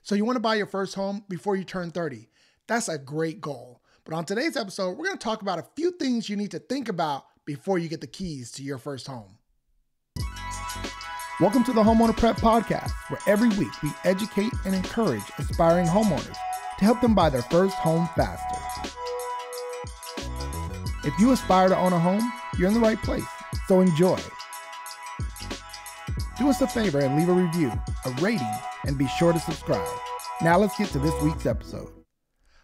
So you want to buy your first home before you turn 30. That's a great goal. But on today's episode, we're going to talk about a few things you need to think about before you get the keys to your first home. Welcome to the Homeowner Prep podcast, where every week we educate and encourage aspiring homeowners to help them buy their first home faster. If you aspire to own a home, you're in the right place, so enjoy. Do us a favor and leave a review, a rating, and be sure to subscribe. Now let's get to this week's episode.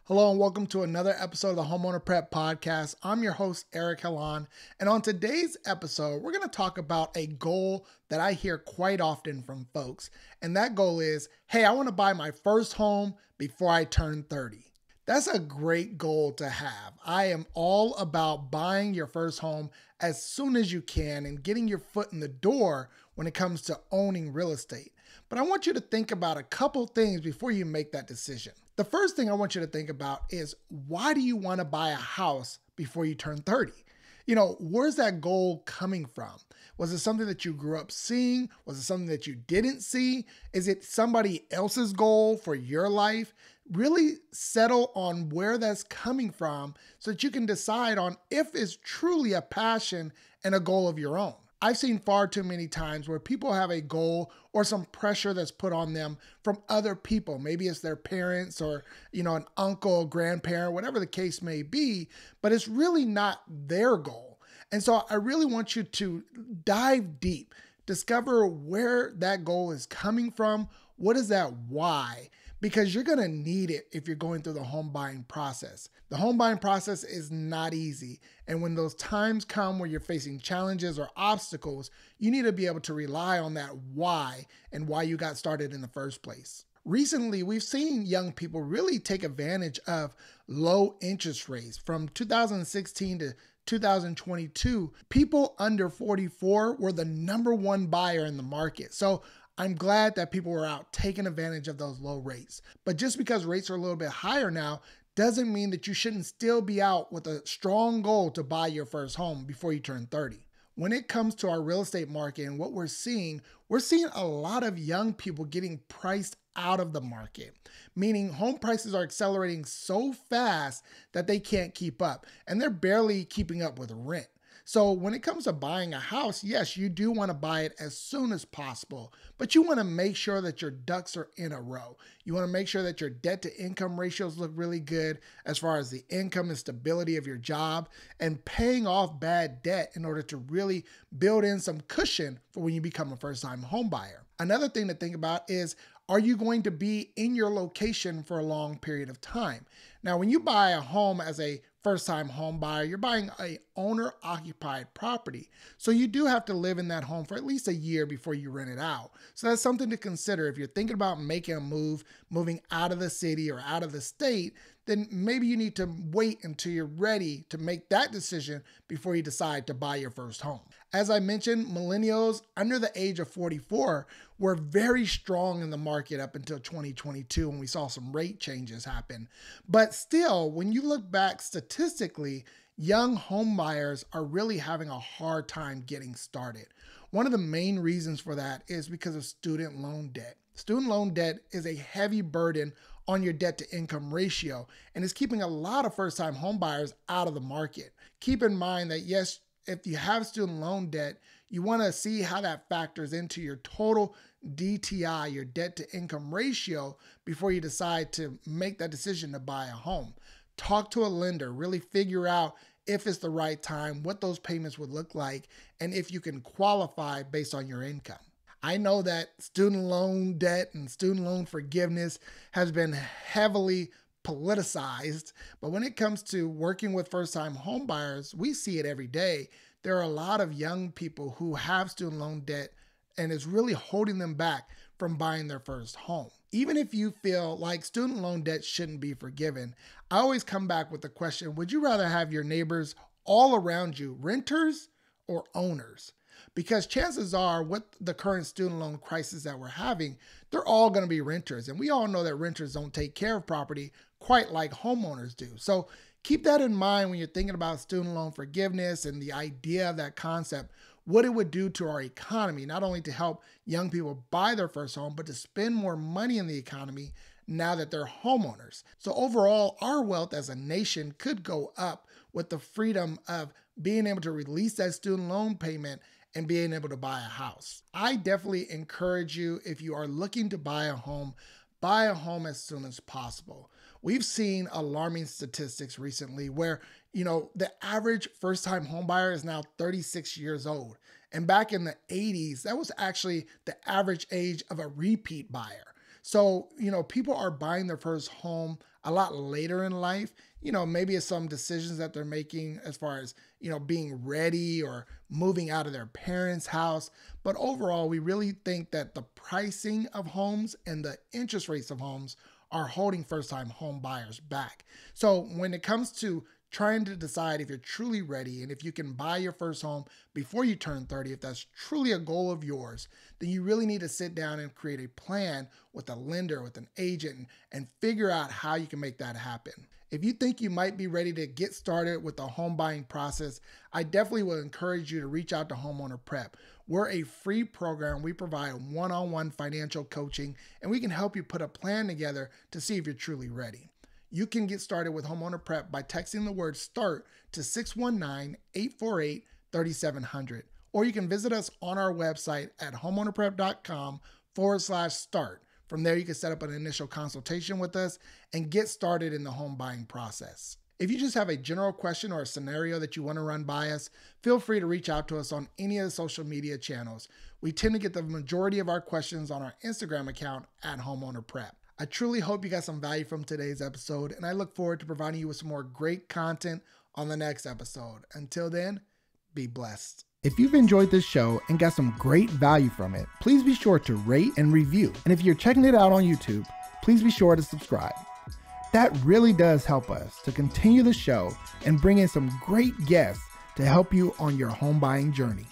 Hello and welcome to another episode of the Homeowner Prep podcast. I'm your host, Eric Helon, and on today's episode, we're going to talk about a goal that I hear quite often from folks, and that goal is, hey, I want to buy my first home before I turn 30. That's a great goal to have. I am all about buying your first home as soon as you can and getting your foot in the door when it comes to owning real estate. But I want you to think about a couple things before you make that decision. The first thing I want you to think about is, why do you want to buy a house before you turn 30? Where's that goal coming from? Was it something that you grew up seeing? Was it something that you didn't see? Is it somebody else's goal for your life? Really settle on where that's coming from so that you can decide on if it's truly a passion and a goal of your own. I've seen far too many times where people have a goal or some pressure that's put on them from other people. Maybe it's their parents or, an uncle, grandparent, whatever the case may be, but it's really not their goal. And so I really want you to dive deep, discover where that goal is coming from. What is that why? Because you're going to need it if you're going through the home buying process. The home buying process is not easy. And when those times come where you're facing challenges or obstacles, you need to be able to rely on that why and why you got started in the first place. Recently, we've seen young people really take advantage of low interest rates. From 2016 to 2022, people under 44 were the number one buyer in the market. So I'm glad that people were out taking advantage of those low rates. But just because rates are a little bit higher now doesn't mean that you shouldn't still be out with a strong goal to buy your first home before you turn 30. When it comes to our real estate market and what we're seeing a lot of young people getting priced out of the market, meaning home prices are accelerating so fast that they can't keep up, and they're barely keeping up with rent. So when it comes to buying a house, yes, you do want to buy it as soon as possible, but you want to make sure that your ducks are in a row. You want to make sure that your debt to income ratios look really good as far as the income and stability of your job, and paying off bad debt in order to really build in some cushion for when you become a first-time home buyer. Another thing to think about is, are you going to be in your location for a long period of time? Now, when you buy a home as a first-time home buyer, you're buying a owner-occupied property. So you do have to live in that home for at least a year before you rent it out. So that's something to consider. If you're thinking about making a move, moving out of the city or out of the state, then maybe you need to wait until you're ready to make that decision before you decide to buy your first home. As I mentioned, millennials under the age of 44 were very strong in the market up until 2022 when we saw some rate changes happen. But still, when you look back statistically, young home buyers are really having a hard time getting started. One of the main reasons for that is because of student loan debt. Student loan debt is a heavy burden on your debt to income ratio and is keeping a lot of first-time home buyers out of the market. Keep in mind that yes, if you have student loan debt, you want to see how that factors into your total DTI, your debt to income ratio, before you decide to make that decision to buy a home. Talk to a lender, really figure out if it's the right time, what those payments would look like, and if you can qualify based on your income. I know that student loan debt and student loan forgiveness has been heavily politicized, but when it comes to working with first-time home buyers, we see it every day. There are a lot of young people who have student loan debt and it's really holding them back from buying their first home. Even if you feel like student loan debt shouldn't be forgiven, I always come back with the question, would you rather have your neighbors all around you renters or owners? Because chances are, with the current student loan crisis that we're having, they're all going to be renters. And we all know that renters don't take care of property quite like homeowners do. So keep that in mind when you're thinking about student loan forgiveness and the idea of that concept. what it would do to our economy, not only to help young people buy their first home, but to spend more money in the economy now that they're homeowners. So overall, our wealth as a nation could go up with the freedom of being able to release that student loan payment and being able to buy a house. I definitely encourage you, if you are looking to buy a home as soon as possible. We've seen alarming statistics recently where, the average first-time home buyer is now 36 years old. And back in the 80s, that was actually the average age of a repeat buyer. So, people are buying their first home a lot later in life. Maybe it's some decisions that they're making as far as, being ready or moving out of their parents' house. But overall, we really think that the pricing of homes and the interest rates of homes are holding first-time home buyers back. So when it comes to trying to decide if you're truly ready and if you can buy your first home before you turn 30, if that's truly a goal of yours, then you really need to sit down and create a plan with a lender, with an agent, and figure out how you can make that happen. If you think you might be ready to get started with the home buying process, I definitely would encourage you to reach out to Homeowner Prep. We're a free program. We provide one-on-one financial coaching, and we can help you put a plan together to see if you're truly ready. You can get started with Homeowner Prep by texting the word START to 619-848-3700. Or you can visit us on our website at homeownerprep.com/start. From there, you can set up an initial consultation with us and get started in the home buying process. If you just have a general question or a scenario that you want to run by us, feel free to reach out to us on any of the social media channels. We tend to get the majority of our questions on our Instagram account at Homeowner Prep. I truly hope you got some value from today's episode, and I look forward to providing you with some more great content on the next episode. Until then, be blessed. If you've enjoyed this show and got some great value from it, please be sure to rate and review. And if you're checking it out on YouTube, please be sure to subscribe. That really does help us to continue the show and bring in some great guests to help you on your home buying journey.